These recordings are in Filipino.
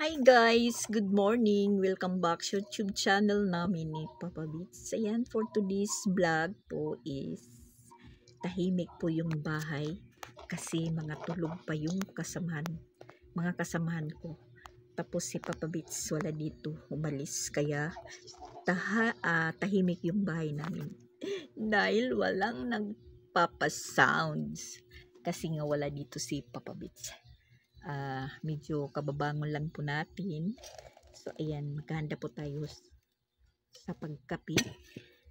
Hi guys! Good morning! Welcome back sa YouTube channel namin ni Papa Beats. Ayan, for today's vlog po is tahimik po yung bahay kasi mga tulog pa yung mga kasamahan ko. Tapos si Papa Beats wala dito, umalis. Kaya tahimik yung bahay namin. Dahil walang nagpapasounds. Kasi nga wala dito si Papa Beats. Medyo kababangon lang po natin. So ayan, maghahanda po tayo sa pagkapi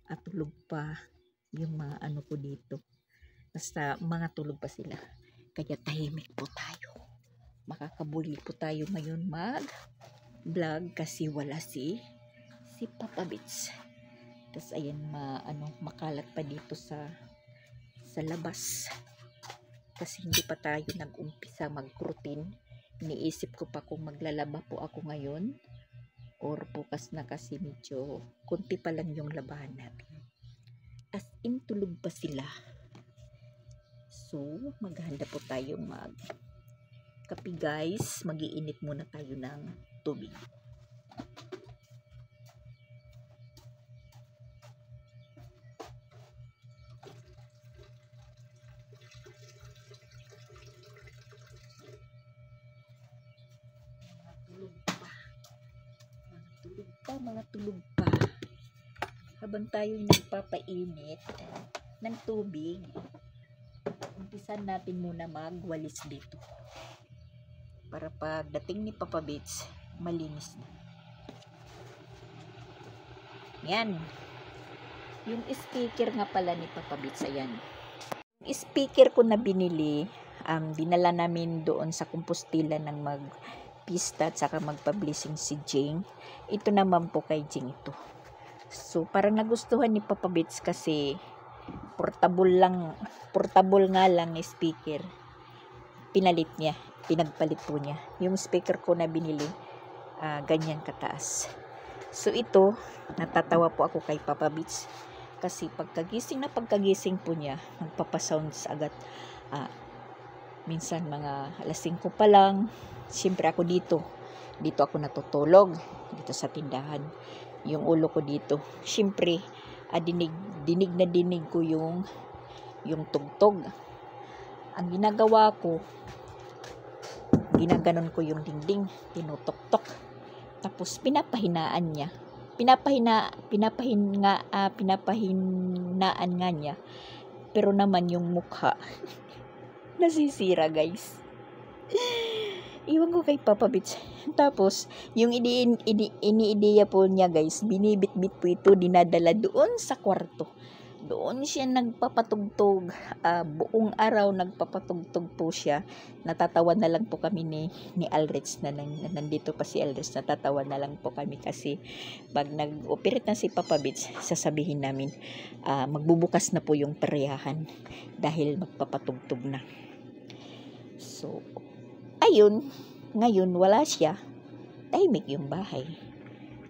at tulog pa yung mga ano ko dito. Basta mga tulog pa sila. Kaya tahimik po tayo. Makakabuli po tayo ngayon mag-vlog kasi wala si Papa Beats. Tapos ayan, makalat pa dito sa labas. Kasi hindi pa tayo nag-umpisa mag-routine. Iniisip ko pa kung maglalaba po ako ngayon or bukas na kasi medyo kunti pa lang yung labahan natin. As in, tulog pa sila. So, maghahanda po tayo mag-kape guys. Mag-iinit muna tayo ng tubig. Mga tulog pa habang tayo nagpapainit ng tubig. Umpisan natin muna magwalis dito para pagdating ni Papa Beats malinis na. Yan yung speaker nga pala ni Papa Beats. Ayan yung speaker ko na binili, dinala namin doon sa Compostela ng pista at saka magpa-blessing si Jing. Ito naman po kay Jing ito. So parang nagustuhan ni Papa Beats kasi portable nga lang speaker. Pinagpalit po niya. Yung speaker ko na binili, ganyan kataas. So ito, natatawa po ako kay Papa Beats kasi pagkagising po niya, magpapasounds agad. Minsan mga alas 5 pa lang. Siyempre ako dito ako natutulog dito sa tindahan. Yung ulo ko dito. Siyempre, dinig ko yung tugtog. Ang ginagawa ko, ginaganon ko yung dingding, tinutok-tok. Tapos pinapahinaan nga niya. Pero naman yung mukha nasisira guys. Iwan ko kay Papa Beats. Tapos, yung iniideya po niya guys, binibit-bit po ito, dinadala doon sa kwarto. Doon siya nagpapatugtog. Buong araw nagpapatugtog po siya. Natatawa na lang po kami ni Alrich na nandito pa si Alrich. Natatawa na lang po kami kasi pag nag-operate na si Papa Beats, sasabihin namin, magbubukas na po yung peryahan dahil magpapatugtog na. So, ayun, ngayon wala siya. Tahimik yung bahay.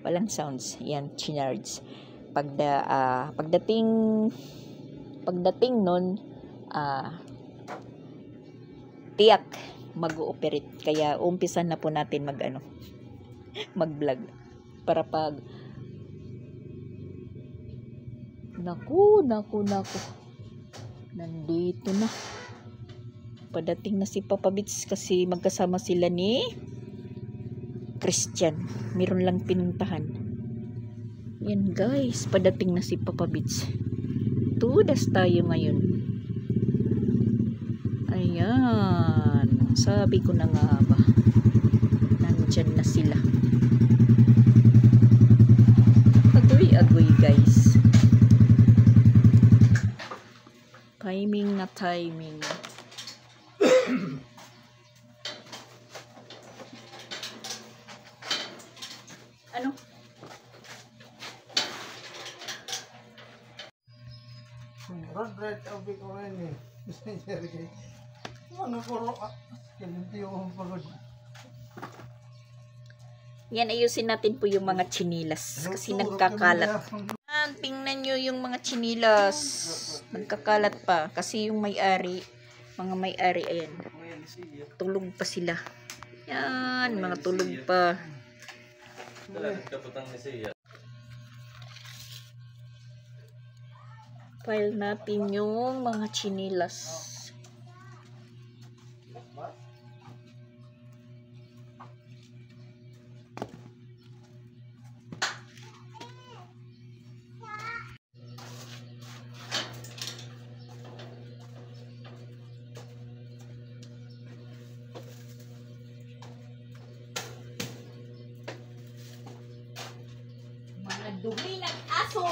Walang sounds. Yan, chinards. Pagdating nun, tiyak mag-ooperate. Kaya umpisan na po natin mag-vlog. Para pag Naku. Nandito na. Padating na si Papa Beats kasi magkasama sila ni Christian. Meron lang pinuntahan. Yan guys, padating na si Papa Beats. Tudas tayo ngayon. Ayan. Sabi ko na nga ba. Nandyan na sila. Agoy guys. Timing na timing. Ano? Right away ko rin eh. Mga puro hindi ako pagod. Yan, ayusin natin po yung mga chinilas kasi nagkakalat. Tingnan nyo yung mga chinilas. Nagkakalat pa kasi yung mga may-ari, ayan. Tulog pa sila. Yan, mga tulog pa. Kaputang ni Siya. File natin yung mga chinilas. Mga dumi ng aso!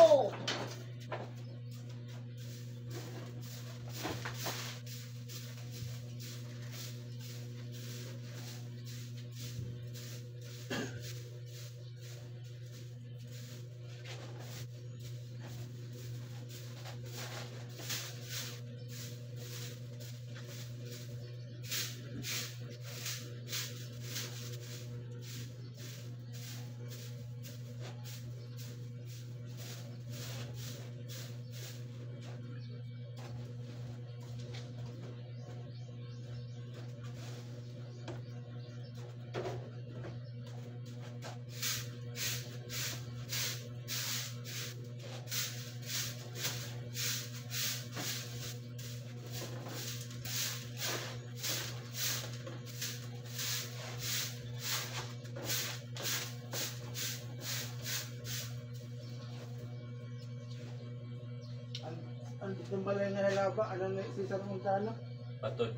Ang itong balay na halaba, ano na si Sir Montano? Patod.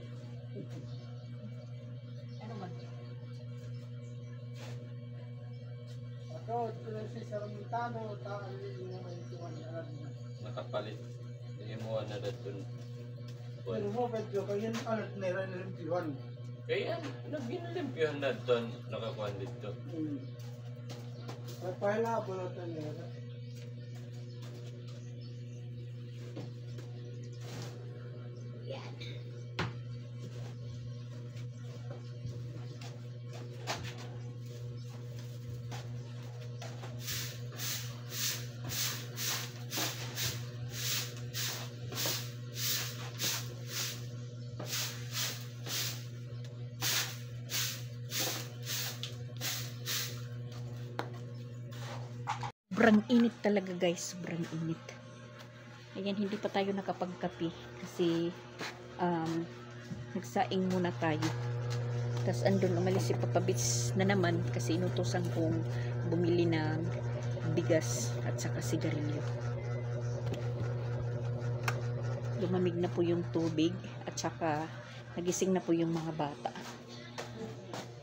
Ano man? Ako, ito na si Sir Montano, taan din yung may tuwan na alam na. Nakapalit. Hindi mo na doon. Pero mo, Pedro, kaya yan ano, nera na rin tiwan. Kaya, nagginalimpiyang na doon. Nakakuhan dito. May pahala po na ito nera. Sobrang init talaga guys, sobrang init. Ayan, hindi pa tayo nakapagkape kasi nagsaing muna tayo. Tapos andun umalis si Papa Bits na naman kasi inutosan kong bumili ng bigas at saka sigarilyo. Lumamig na po yung tubig at saka nagising na po yung mga bata.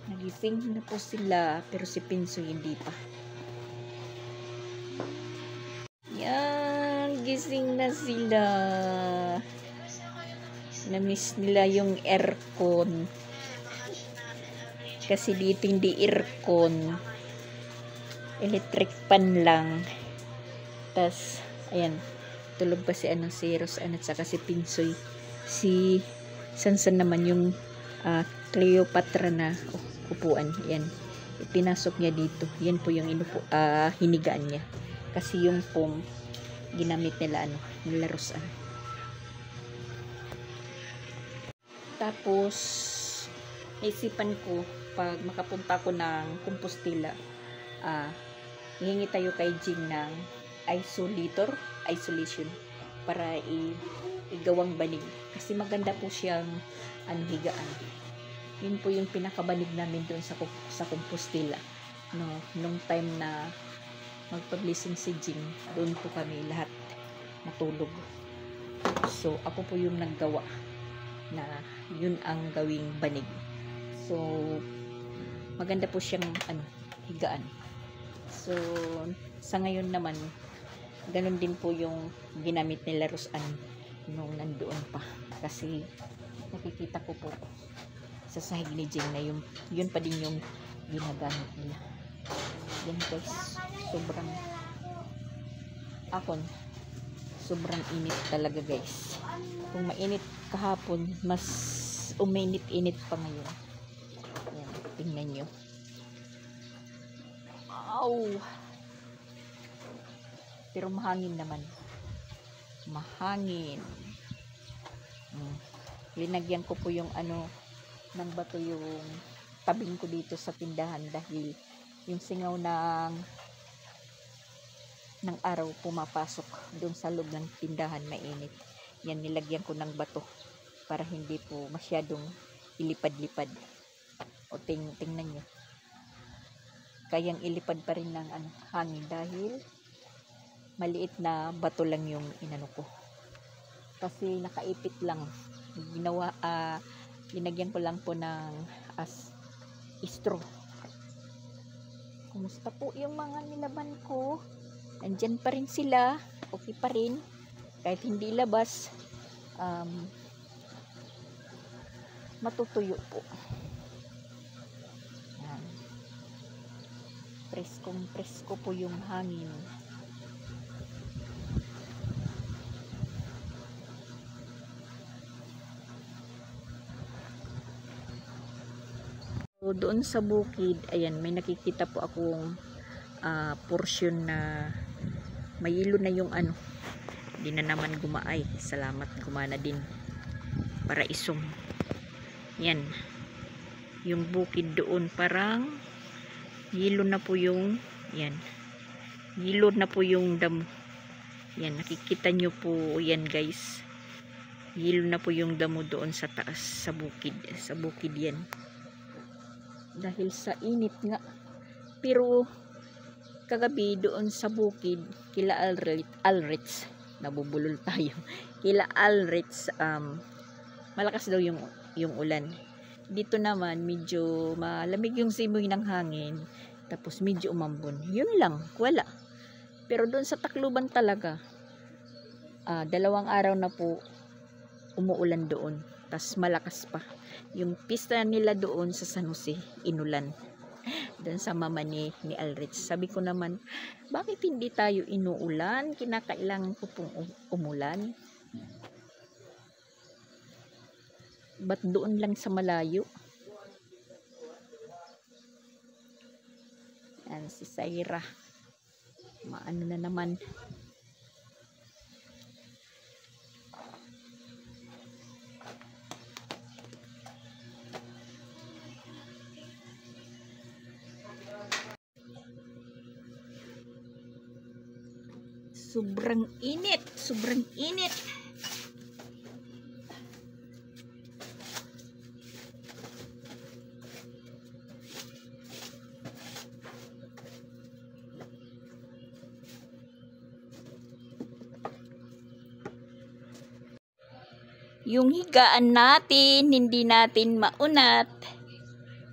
Nagising na po sila pero si Pinsoy hindi pa. Yan, gising na sila. Na-miss nila yung aircon. Kasi dito hindi aircon. Electric fan lang. Tas, ayan. Tulog pa si si Rosan at saka si Pinsoy. Si Sansan naman yung Cleopatra na upuan. Yan. Ipinasok niya dito. Yan po yung hinigaan niya. Kasi yung foam ginamit nila nila Rosan. Tapos naisipan ko pag makapunta ko ng Compostela, hihingi tayo kay Jing ng isolation para igawang banig kasi maganda po siyang higaan. Yun po yung pinakabanig namin doon sa Compostela nung time na magpa-blessing si Jing. Doon po kami lahat matulog. So ako po yung naggawa na yun ang gawing banig. So maganda po siyang higaan. So sa ngayon naman ganun din po yung ginamit nila Rosan nung nandoon pa. Kasi nakikita ko po sa sahig ni Jing na yun pa din yung ginagamit nila. Yan guys, sobrang init talaga guys. Kung mainit kahapon, mas uminit-init pa ngayon. Yan, tingnan nyo. Wow! Pero mahangin naman. Mahangin. Linagyan ko po yung ng bato yung tabing ko dito sa tindahan dahil yung singaw ng araw pumapasok doon sa loob ng tindahan, mainit. Yan, nilagyan ko ng bato para hindi po masyadong ilipad-lipad. O tingnan nyo, kayang ilipad pa rin ng hangin dahil maliit na bato lang yung inano ko, kasi nakaipit lang. Linagyan ko lang po ng straw. Kumusta po yung mga nilaban ko? Nandyan pa rin sila, okay pa rin kahit hindi labas. Matutuyo po. Yan. Presko po yung hangin. So, doon sa bukid, ayan, may nakikita po akong portion na mayilo na yung hindi na naman gumaay. Salamat, gumana din para isong. Yan, yung bukid doon parang yelo na po yung, yan, yelo na po yung damo. Yan, nakikita nyo po yan guys, yelo na po yung damo doon sa taas, sa bukid yan, dahil sa init nga. Pero kagabi doon sa bukid kila Alrits, nabubulol tayo, kila Alrits, malakas daw yung ulan. Dito naman medyo malamig yung simoy ng hangin, tapos medyo umambon. Yun lang, wala. Pero doon sa Tacloban talaga, 2 araw na po umuulan doon, tas malakas pa. Yung pista nila doon sa San Jose, inulan. Doon sa mama ni Alrich. Sabi ko naman, bakit hindi tayo inuulan? Kinakailangan ko pong umulan. Ba't doon lang sa malayo? Yan, si Saira. Maano na naman. Sobrang init, sobrang init. Yung higaan natin, hindi natin maunat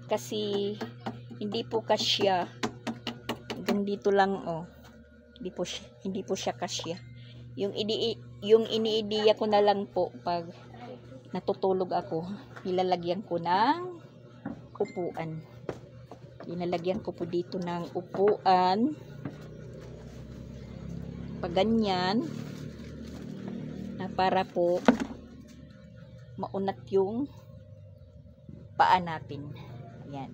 kasi hindi po kasya. Hanggang dito lang, oh. Hindi po siya kasya. Yung iniidiya ko na lang po pag natutulog ako, nilalagyan ko ng upuan. Nilalagyan ko po dito ng upuan. Pag ganyan, na para po maunat yung paa natin. Ayan.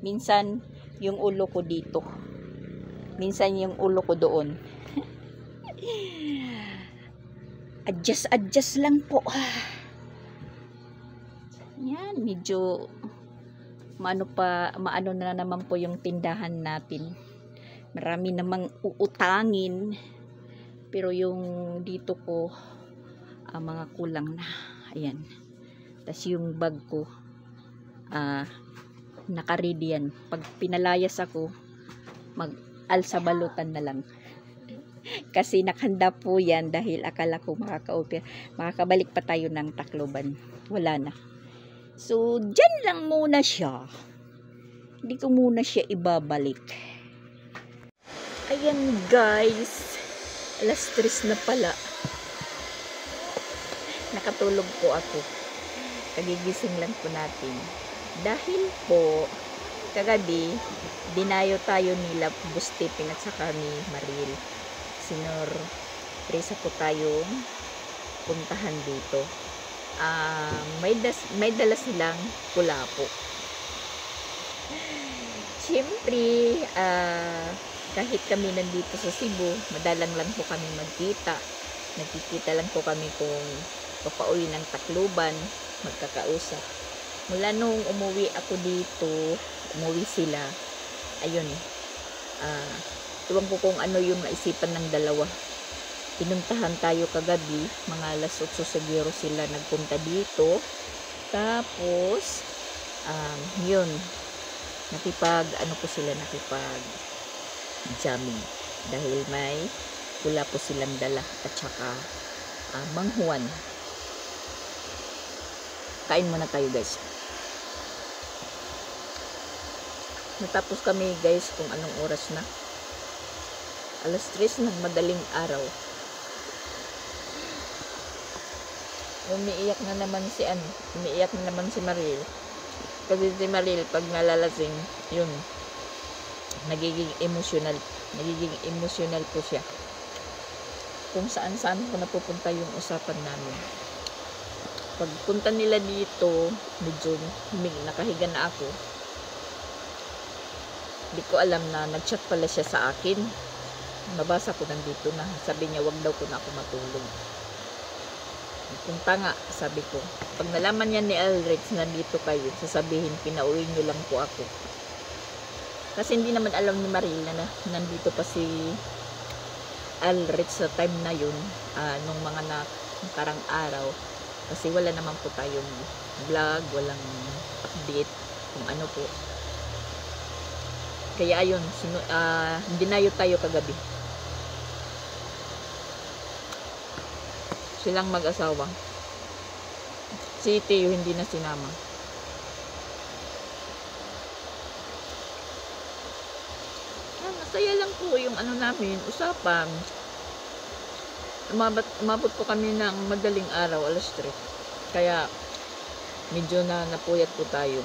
Minsan yung ulo ko dito. Minsan yung ulo ko doon. Adjust lang po. Yan, medyo maano na naman po yung tindahan natin. Marami namang uutangin. Pero yung dito ko, mga kulang na. Ayan. Tas yung bag ko, naka-ready yan. Pag pinalayas ako, alsa balutan na lang. Kasi nakahanda po yan dahil akala ko makakabalik pa tayo ng Tacloban. Wala na. So, dyan lang muna siya. Hindi ko muna siya ibabalik. Ayan guys. Alas 3 na pala. Nakatulog po ako. Kagigising lang po natin. Dahil po, kagabi, dinayo tayo nila Bustiping at saka ni Maril. Sinor Presa po tayong puntahan dito. May dala silang kulapo. Siyempre, kahit kami nandito sa Cebu, madalang lang po kami magkita. Nagkikita lang po kami kung papauwi ng Tacloban, magkakausap. Mula nung umuwi ako dito, umuwi sila, ayun, tuwang ko kung ano yung naisipan ng dalawa. Pinuntahan tayo kagabi, mga alas 8 siguro sila nagpunta dito. Tapos, yun, nakipag jamming. Dahil may wala po silang dala at saka manghuan. Kain muna tayo guys. Natapos kami guys kung anong oras na. Alas 3 ng madaling araw. Umiiyak na naman si Maril. Kasi si Maril pag nalalasing, yun, nagiging emotional po siya. Kung saan ko napupunta yung usapan namin. Pagpunta nila dito, medyo nakahiga na ako. Hindi ko alam na nag-chat pala siya sa akin. Nabasa ko nandito na. Sabi niya, wag daw ko na ako matulog. Punta nga, sabi ko. Pag nalaman niya ni Alrex nandito kayo, sasabihin, pinauwi niyo lang po ako. Kasi hindi naman alam ni Maril na nandito pa si Alrex sa time na yun, nung mga nakarang araw. Kasi wala naman po tayong vlog, walang update, kung ano po. Kaya ayun, dinayo tayo kagabi. Silang mag-asawa. Si Teo hindi na sinama. Masaya lang po yung ano namin, usapan. Umabot po kami ng madaling araw, alas 3. Kaya medyo napuyat po tayo.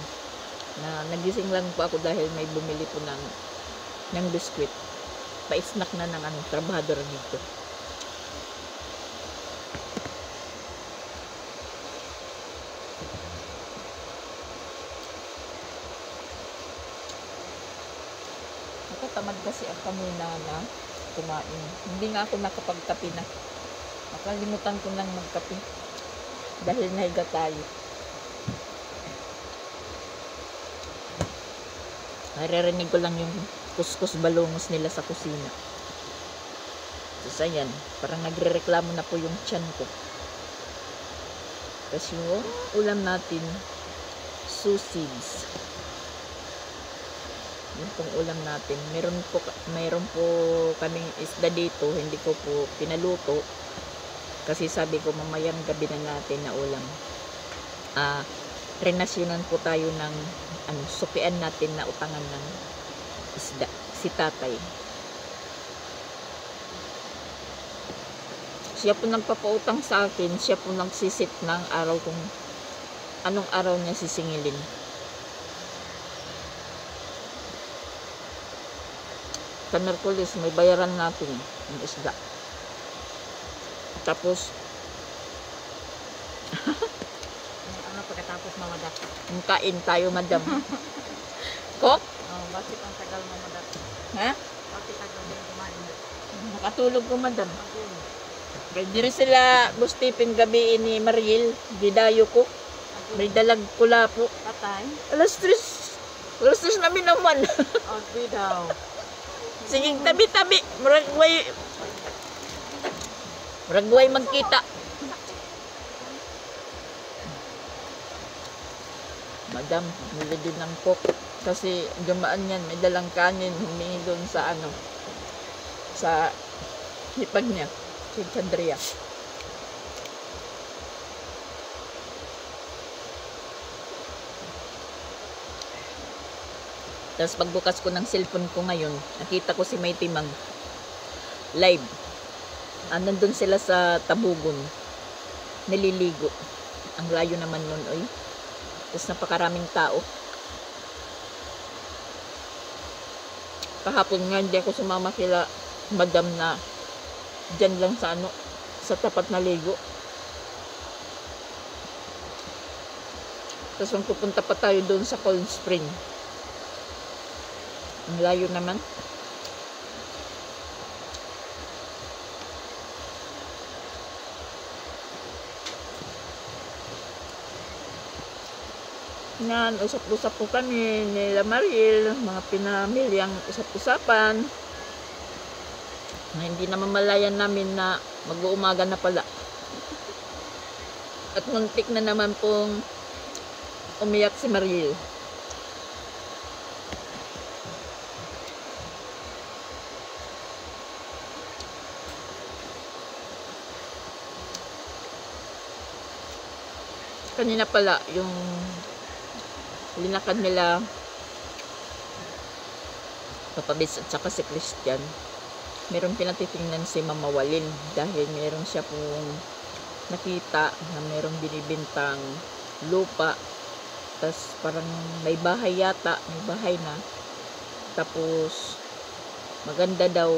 Nagising lang po ako dahil may bumili po ng biskwit. Pa-snack na ng trabahador dito. Nakatamad kasi kami na kumain. Hindi nga ako nakapagkape na. Nakalimutan ko nang magkape. Dahil nahiga tayo. Naririnig ko lang yung kuskus balungos nila sa kusina. So, ayan. Parang nagre-reklamo na po yung tiyan ko. Kasi yung ulam natin, susids. Yung pong ulam natin. Meron po kaming isda dito. Hindi ko po pinaluto. Kasi sabi ko mamayang gabi na natin na ulam. Renasyonan po tayo ng supian natin na utangan ng isda. Si tatay. Siya po nagpapautang sa akin. Siya po nagsisit ng araw kung anong araw niya sisingilin. Sa Merkulis, may bayaran natin ng isda. Tapos, pagkatapos mamadap. kain tayo, madam. Kok? Bakit ang tagal mamadap? Ha? Bakit tagal mo kumain? Nakatulog ko, madam. Kaya diri sila gustipin gabi ni Mariel. Gidayo ko. May dalag pula po. Patay? Alas 3 namin naman. Agbi daw. Sige, tabi-tabi. Muragway magkita. Madam, nila din ng cook. Kasi dumaan yan, may dalang kanin, humingi doon sa sa hipag niya, si Chandria. Tapos pagbukas ko ng cellphone ko ngayon, nakita ko si May Timang live. Nandun sila sa Tabugon. Naliligo. Ang layo naman nun, oy. Tapos napakaraming tao. Kahapon nga, hindi ako sumama kila madam na dyan lang sa tapat na ligo. Tapos pupunta pa tayo doon sa Cold Spring. Ang layo naman. Yan, usap-usap po kami nila Maril, mga pinamilyang usap-usapan. Na hindi na mamalayan namin na mag-uumaga na pala. At muntik na naman pong umiyak si Maril. Kanina pala yung linakad nila Papa Bits at saka si Christian, meron pinatitingnan si Mama Walin dahil meron siya pong nakita na merong binibintang lupa, tas parang may bahay yata, may bahay na, tapos maganda daw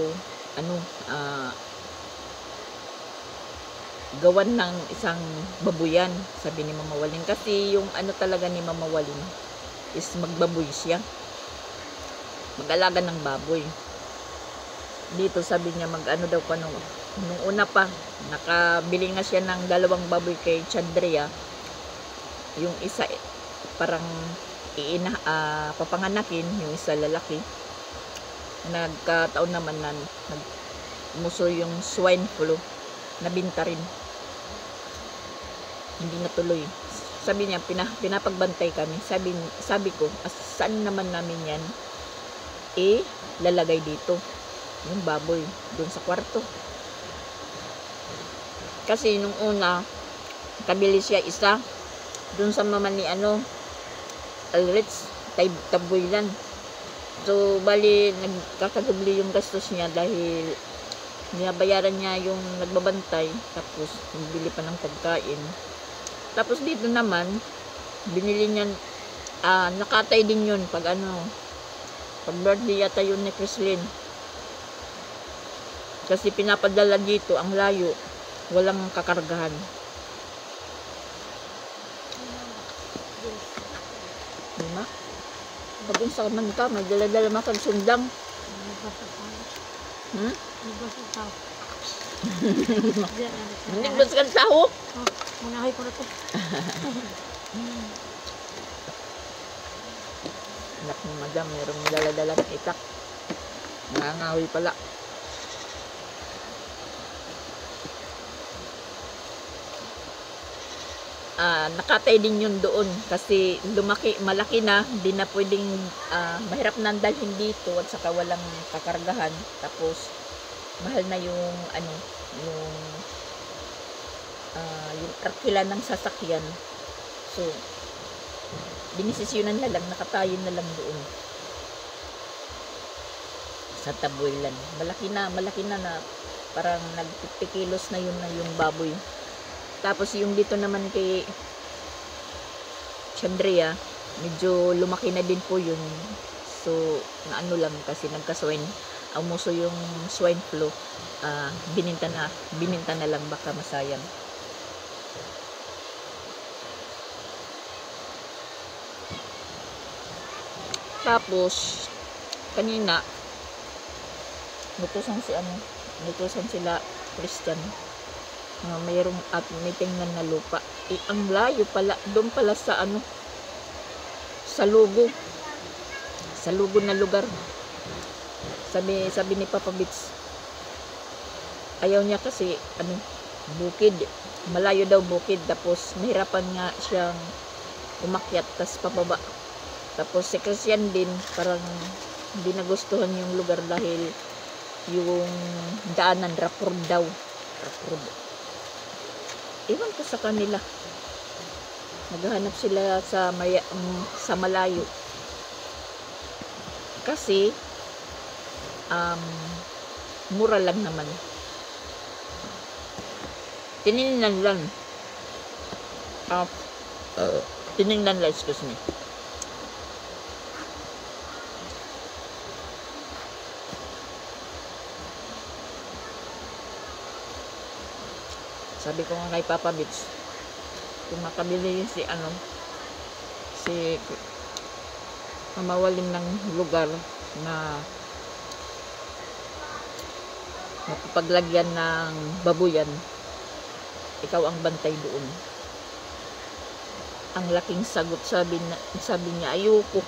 gawan ng isang babuyan, sabi ni Mama Walin, kasi yung talaga ni Mama Walin is magbaboy siya, mag-alaga ng baboy. Dito sabi niya daw pa nung una pa, nakabili nga siya ng 2 baboy kay Chandria. Yung isa parang papanganakin, yung isa lalaki. Nagkataon naman na nagmuso yung swine flu, nabinta rin, hindi natuloy. Sabi niya pinapagbantay kami. Sabi ko, saan naman namin yan lalagay dito yung baboy, dun sa kwarto. Kasi nung una kabili siya isa dun sa mama ni Alrich, Tabuilan. So bali nagkakadubli yung gastos niya dahil binabayaran niya yung nagbabantay, tapos bibili pa ng pagkain. Tapos dito naman binili niya, nakatay din yun pag birthday yata yun ni Chrislyn, kasi pinapadala dito, ang layo, walang kakargahan. Diba? Pag unsa man ka, may dala-dala makagsundang. Nigbas kang taho? Mangahay ko na to. Anak ni madam, merong dala-dala ng itak. Nangangahoy pala. Nakatay din yun doon kasi malaki na, hindi na pwedeng, mahirap na dalhin dito at saka walang kakargahan, tapos mahal na yung yung arkila ng sasakyan. So dinesisyonan na lang, nakatayon na lang doon sa Tabuilan. Malaki na na parang nag-50 kilos na yun na yung baboy. Tapos yung dito naman kay Chandria, medyo lumaki na din po yun. So lang kasi umuso yung swine flu, bininta na lang, baka masayang. Tapos kanina nutusan sila Christian, mayroong may tingnan na lupa. Ang layo pala, doon pala sa sa lugo na lugar. Sabi ni Papa Bits, ayaw niya kasi bukid, malayo daw bukid, tapos mahirapan nga siyang umakyat tas pababa. Tapos si Christian din parang hindi nagustuhan yung lugar dahil yung daanan rapor daw. Ewan ko sa kanila, naghahanap sila sa malayo kasi mura lang naman. Tiningnan lang, excuse me. Sabi ko nga kay Papa Bits, kung makabili si Mama Walin ng lugar na mapapaglagyan ng babuyan, ikaw ang bantay doon. Ang laking sagot, sabi niya, ayoko.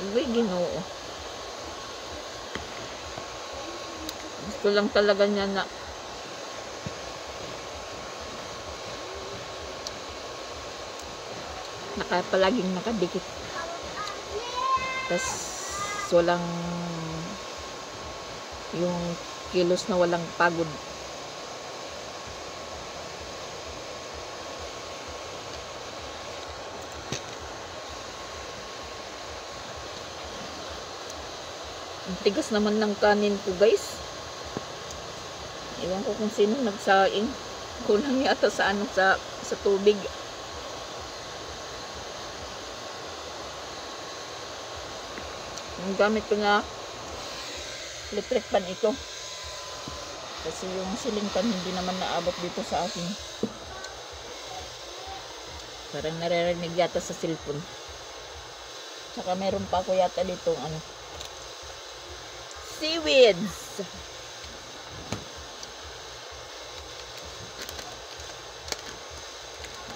Ay, Ginoo. Gusto lang talaga niya na palaging nakadikit. Tas walang yung kilos na walang pagod. Ang tigas naman ng kanin ko, guys. Ewan ko kung sino nagsaing. Kulang yata sa sa tubig. Ang gamit ko na electric pan ito. Kasi yung ceiling fan hindi naman naabot dito sa akin. Parang naririnig yata sa cellphone. Tsaka meron pa ako yata dito seaweeds.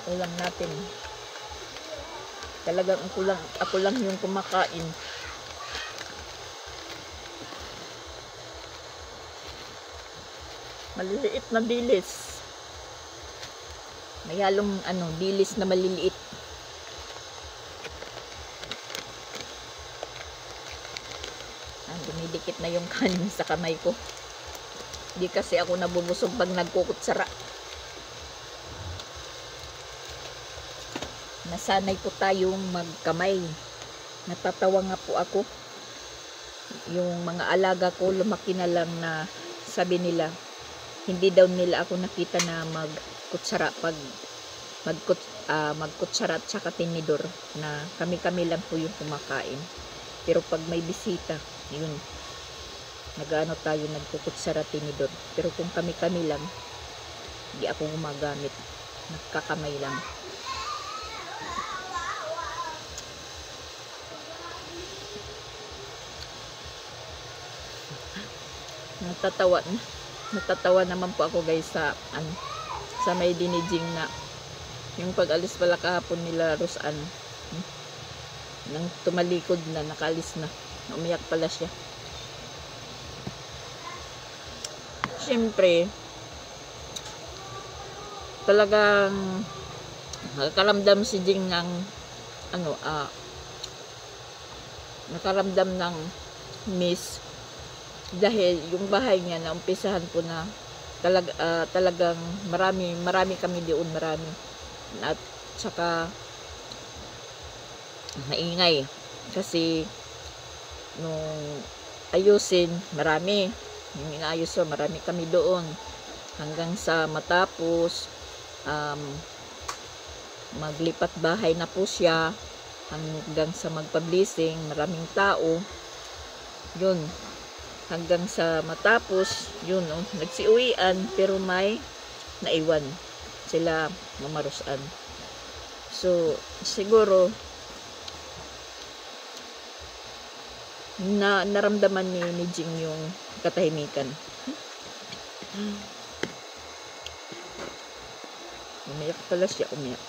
Ulam natin. Talagang ako lang yung kumakain. Maliliit na dilis. May halong dilis na maliliit. Dumidikit na yung kanin sa kamay ko. Hindi kasi ako nabubusog pag nagkukutsara. Nasanay po tayong magkamay. Natatawa nga po ako. Yung mga alaga ko lumaki na lang na sabi nila, hindi daw nila ako nakita na magkutsara pag magkutsara at saka tinidor, na kami-kami lang po yung kumakain. Pero pag may bisita, yun, tayo nagkukutsara tinidor. Pero kung kami-kami lang, hindi ako gumagamit, nagkakamay lang. Natatawa naman po ako, guys, sa may dinijing na yung pag-alis pala kahapon nila Rosan, nang tumalikod na, nakalis na, umiyak pala siya. Siyempre talagang nakaramdam si Jing ng nakaramdam ng miss, dahil yung bahay niya na umpisahan ko na talagang marami kami doon, at saka maingay kasi nung ayusin, yung inaayos ko, marami kami doon hanggang sa matapos maglipat bahay na po siya, hanggang sa magpa-blessing, maraming tao yun, hanggang sa matapos yun, nagsiuwian, pero may naiwan sila mamarusan. So siguro naramdaman ni Jing yung katahimikan. Umiyak pala siya, umiyak.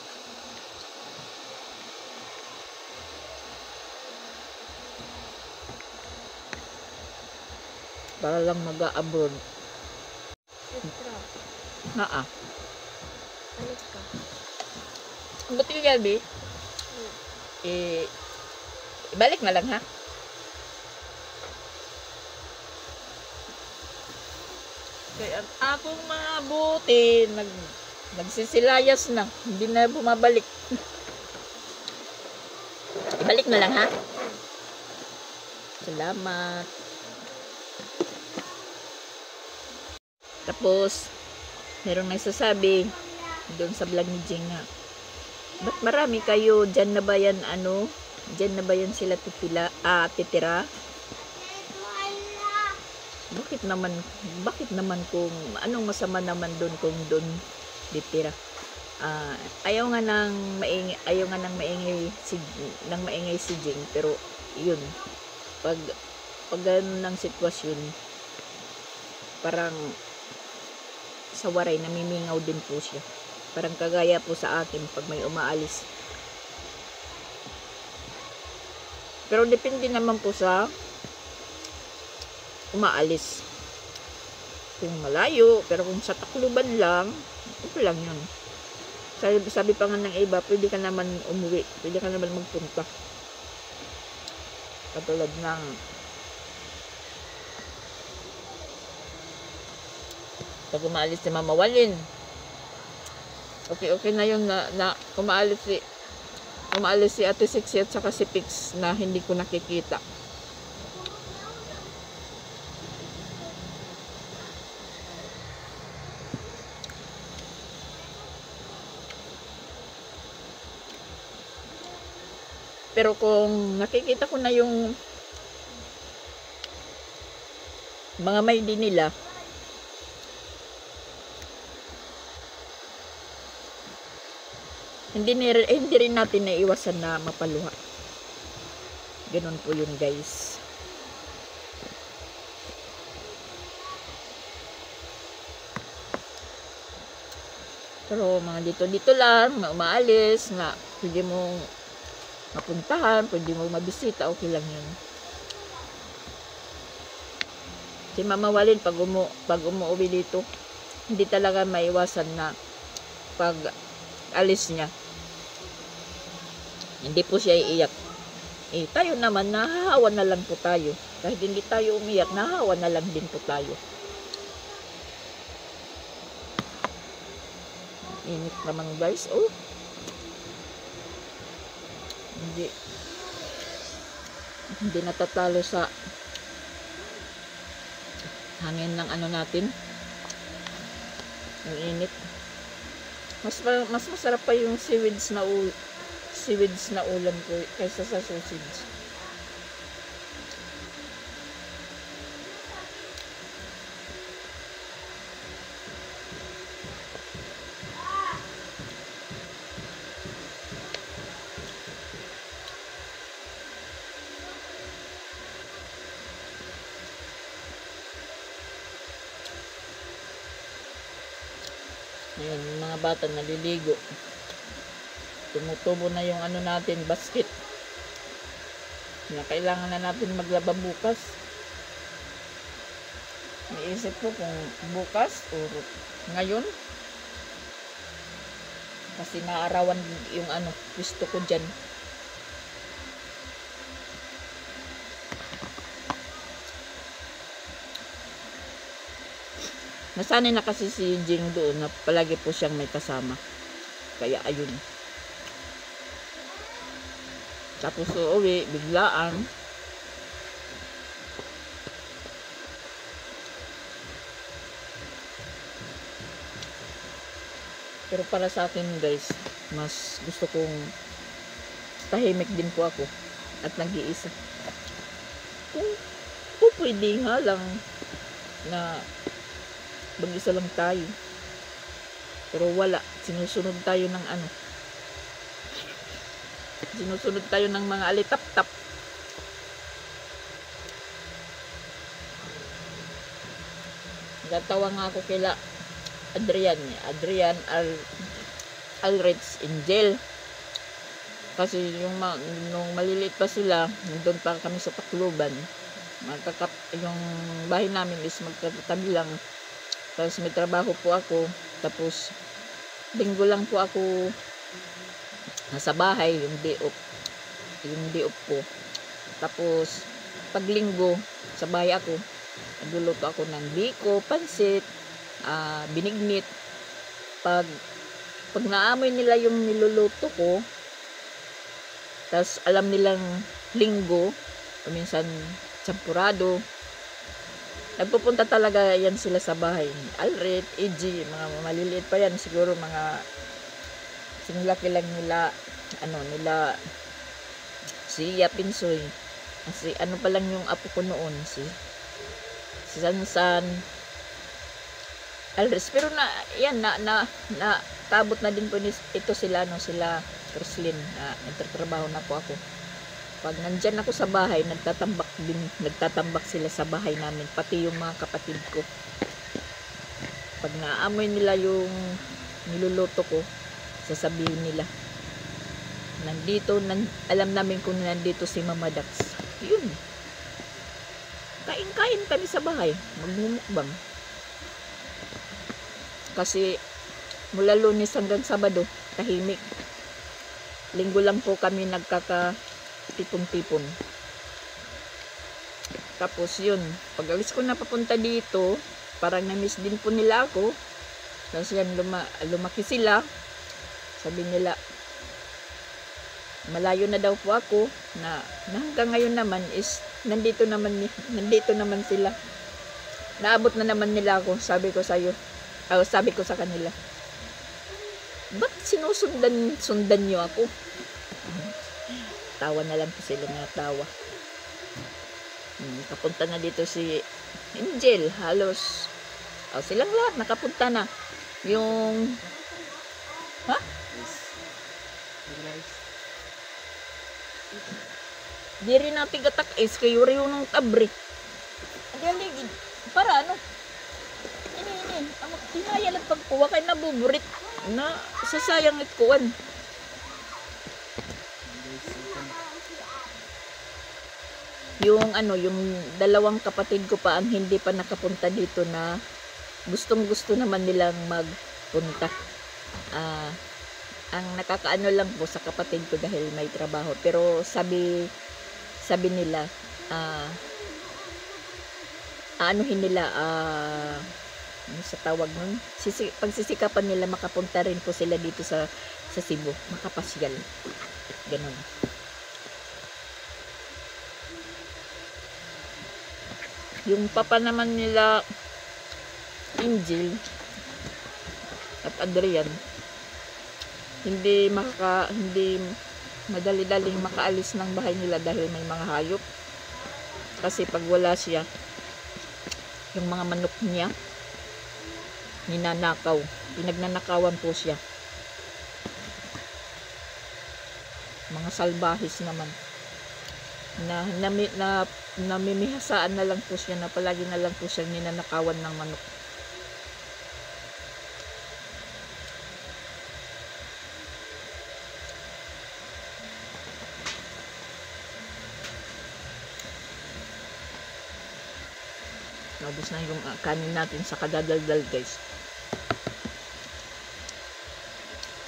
Para lang mag-a-abroad. Haa. Alis ka. Ba't yung gabi? Ibalik na lang, ha? Kaya akong mga buti, nagsisilayas na, hindi na bumabalik. Ibalik na lang, ha? Salamat. Tapos merong nagsasabi doon sa vlog ni Jing nga, ba't marami kayo? Diyan na ba yan diyan na ba yan sila titira? Bakit naman kung anong masama naman doon kung doon titira? Ayaw nga nang maingay si Jing, pero yun, pag ganun ng sitwasyon, parang sa waray namimingaw din po siya. Parang kagaya po sa akin pag may umaalis. Pero depende naman po sa umaalis. Kung malayo, pero kung sa Tacloban lang, ito lang yun. Sabi pa nga ng iba, pwede ka naman umuwi, pwede ka naman magpunta. Katulad ng pag umaalis si Mama Walin, okay na yun na umaalis si Ate Sixie at saka si Pix na hindi ko nakikita. Pero kung nakikita ko na yung mga may di nila, hindi rin natin naiwasan na mapaluha. Ganun po yun, guys. Pero mga dito lang, na umaalis, na pwede mong mapuntahan, pwede mong mabisita, okay lang yun. Si Mama Walin, pag umuwi dito, hindi talaga maiwasan na pag alis niya, hindi po siya iiyak. Tayo naman, nahahawa na lang po tayo. Kahit hindi tayo umiyak, nahahawa na lang din po tayo. Init naman, guys. Oh. Hindi natatalo sa hangin ng ano natin. Yung init. Mas masarap pa yung seaweeds na ulam ko kaysa sa sausage. Ayan, yung mga bata naliligo. Tumutubo na yung ano natin, basket. Na kailangan na natin maglaba bukas. Naisip ko kung bukas o ngayon. Kasi naarawan yung ano, gusto ko dyan. Nasanay na kasi si Jing doon na palagi po siyang may kasama. Kaya ayun. Tapos uuwi, biglaan. Pero para sa akin, guys, mas gusto kong tahimik din po ako at nag-iisa. Kung pwede nga lang na mag-isa lang tayo. Pero wala. Sinusunod tayo ng ano. Sinusunod tayo ng mga alitap-tap. Nagtawa nga ako kila Adrian Alreds Angel. Kasi nung maliliit pa sila, nandun pa kami sa Tacloban. Yung bahay namin is magkatabi lang. Tapos may trabaho po ako. Tapos linggo lang po ako nasa bahay, yung day off po. Tapos pag linggo sa bahay ako, nagluluto ako ng biko, pansit, binignit. Pag naamoy nila yung niluluto ko, tapos alam nilang linggo, o minsan champurado, nagpupunta talaga yan sila sa bahay. Alred, EG, mga maliliit pa yan. Siguro mga singlaki lang nila, si Yapinsoy. Kasi ano pa lang yung apo ko noon, si Sansan, Alres. Pero tabot na din po ito sila, sila Kerslin, nagtatrabaho na po ako. Pag nandyan ako sa bahay, nagtatambak sila sa bahay namin, pati yung mga kapatid ko. Pag naamoy nila yung niluluto ko, sasabihin nila, alam namin kung nandito si Mama Dax. Yun. Kain-kain kami sa bahay. Magmumukbang. Kasi, mula Lunes hanggang Sabado, tahimik. Linggo lang po kami nagkakatipon-tipon. Tapos yun, pag alis ko na papunta dito, parang na-miss din po nila ako. Tapos yan, lumaki sila. Sabi nila, malayo na daw po ako, na hanggang ngayon naman is, nandito naman sila. Naabot na naman nila ako, sabi ko sa kanila. Ba't sundan niyo ako? Tawa na lang po sila na tawa. Nakapunta na dito si Angel, halos silang lahat nakapunta na. Yung di rin natin gatak-is kayo rin yung tabri. Agaligid para ano, ini ang tinayalag pagkuha kay nabuburit na sasayang itkuan. Yung dalawang kapatid ko pa ang hindi pa nakapunta dito na gustong-gusto naman nilang magpunta. Ang nakakaano lang po sa kapatid ko dahil may trabaho. Pero sabi nila, aanuhin nila, ano sa tawag nun? Pagsisikapan nila makapunta rin po sila dito sa Cebu. Makapasyal. Ganun. Yung papa naman nila Angel at Adrian hindi madali-daling makaalis ng bahay nila dahil may mga hayop. Kasi pag wala siya, yung mga manok niya ninanakaw. Pinagnanakawan po siya. Mga salbahis naman. Namimihasaan na lang po siya, na palagi na lang po siya ninanakawan ng manok. Naubos na yung kanin natin sa kadadaldal, guys.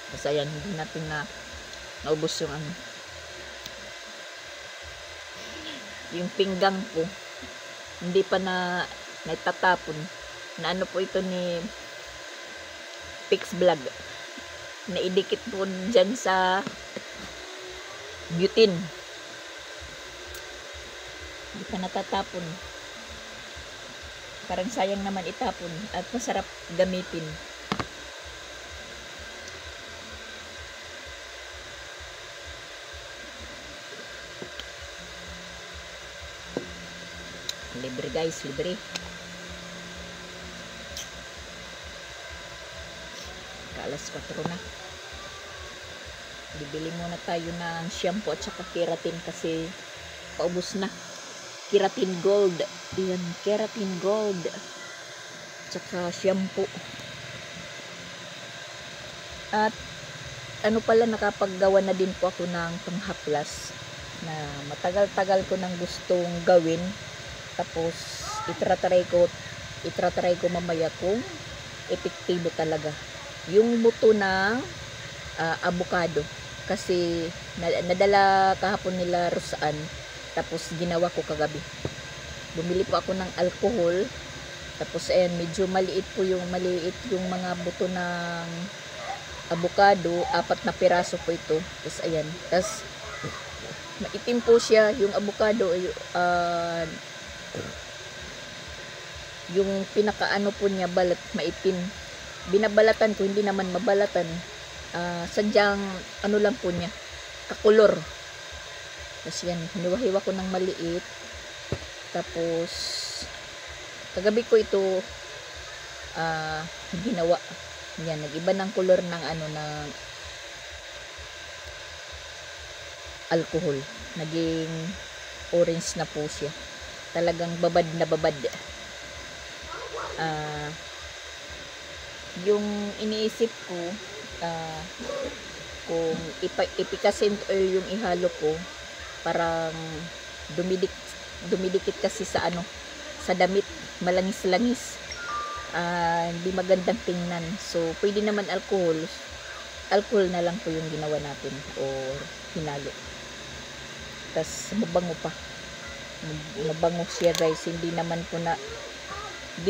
Basta yan, hindi natin naubos yung yung pinggang ko. Hindi pa naitatapon. Na ano po ito ni Pix Vlog. Naidikit po dyan sa butane. Hindi pa natatapon. Parang sayang naman itapon at masarap gamitin. Libre guys, libre. Alas 4 na. Bibili muna tayo ng shampoo at saka keratin kasi paubos na. Keratin Gold. Ayan, Keratin Gold. Tsaka shampoo. At ano pala, nakapaggawa na din po ako ng panghaplas na matagal-tagal ko nang gustong gawin. Tapos itratry ko mamaya kung epektibo talaga. Yung buto ng avocado. Kasi nadala kahapon nila Rosaan. Tapos ginawa ko kagabi. Bumili po ako ng alcohol. Tapos ayan, medyo maliit yung mga buto ng avocado. 4 na piraso po ito. Tapos ayan. Tapos maitim po siya yung avocado. Yung pinakaano po niya, balat, maitim. Binabalatan ko, hindi naman mabalatan. Sadyang ano lang po niya, kakulor. Tapos yan, hiniwa-hiwa ko ng maliit. Tapos kagabi ko ito ginawa. Yan, nag-iba ng kulor ng ng alcohol. Naging orange na po siya. Talagang babad na babad. yung iniisip ko, kung ipikasin or yung ihalo ko, parang dumidikit kasi sa sa damit, malangis-langis, hindi magandang tingnan. So pwede naman alcohol na lang po yung ginawa natin or hinalo. Tas mabango siya guys. Hindi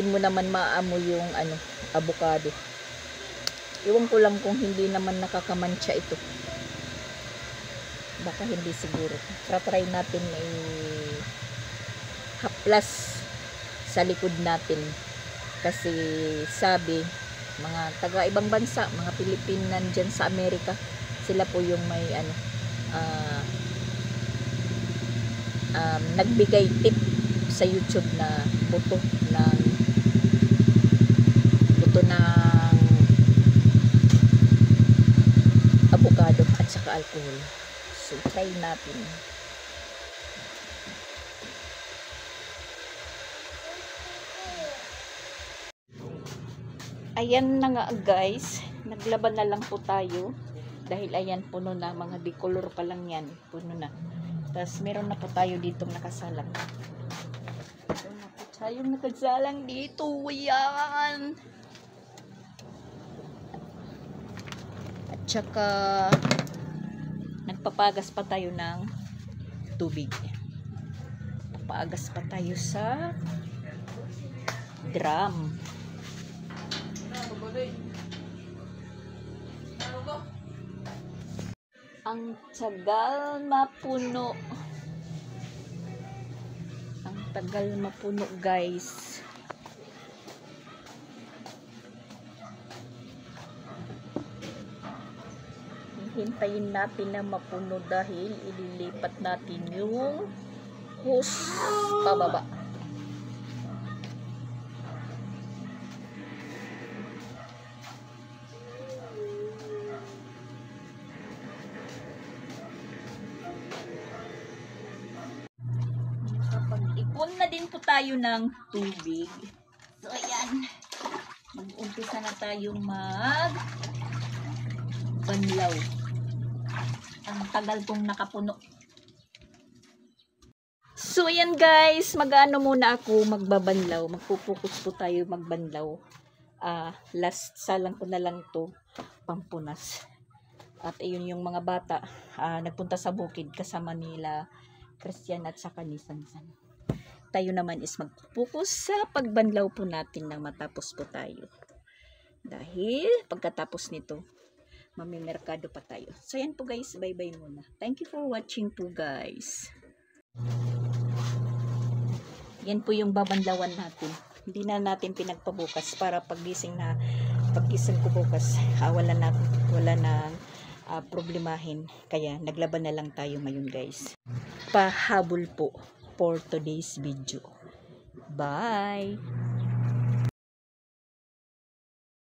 mo naman maamoy yung avocado. Iwan ko lang kung hindi naman nakakamansya ito. Baka hindi siguro. Try natin haplas sa likod natin. Kasi sabi, mga taga ibang bansa, mga Pilipino nandyan sa Amerika, sila po yung may nagbigay tip sa YouTube na buto ng avocado at saka alcohol. So try natin. Ayan na nga guys, naglaban na lang po tayo dahil ayan, puno na, mga decolor pa lang yan, puno na. Tapos meron na po tayo ditong nakasalang. Meron na po tayong nakasalang dito, ayan. At saka nagpapagas pa tayo ng tubig. Papaagas pa tayo sa drum. Ang tagal mapuno. Ang tagal mapuno guys. Hintayin natin na mapuno dahil ililipat natin yung hose pababa. Ipon na din po tayo ng tubig. So ayan, mag-umpisa na tayong banlaw. Ang tagal pong nakapuno. So ayan guys, muna ako magbabanlaw. Magpupukus po tayo magbanlaw. Last salang ko na lang to, pampunas. At ayun yung mga bata, nagpunta sa bukid kasama nila Christian at saka ni Sansan. Tayo naman is magpupukus sa pagbanlaw po natin nang matapos po tayo. Dahil pagkatapos nito, mamimerkado pa tayo. So yan po guys, bye-bye muna. Thank you for watching po guys. Yan po yung babanlawan natin. Hindi na natin pinagpabukas para paggising ko bukas, wala na problemahin. Kaya naglaban na lang tayo ngayon guys. Pahabol po for today's video. Bye!